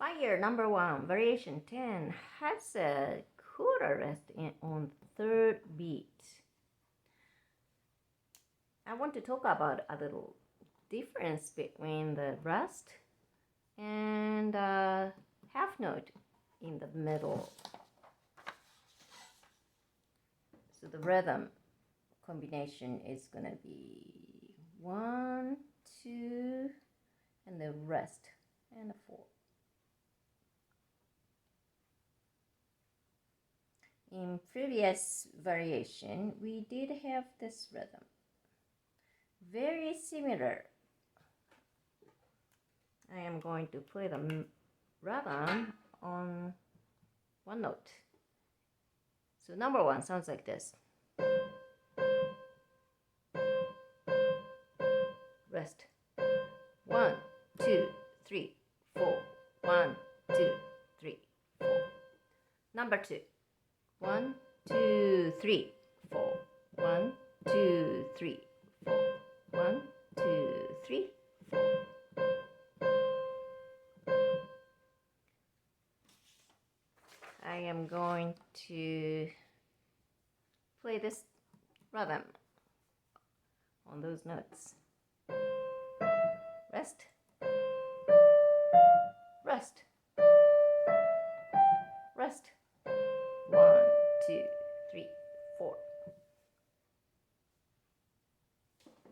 Beyer number 1, variation 10, has a quarter rest on third beat. I want to talk about a little difference between the rest and half note in the middle. So the rhythm combination is gonna be 1, 2, and the rest, and a 4. In previous variation, we did have this rhythm. Very similar. I am going to play the rhythm on one note. So number 1 sounds like this. Rest. 1, 2, 3, 4. 1, 2, 3, 4. Number 2. 1, 2, 3, 4. 1, 2, 3, 4. 1, 2, 3, 4. I am going to play this rhythm on those notes. Rest.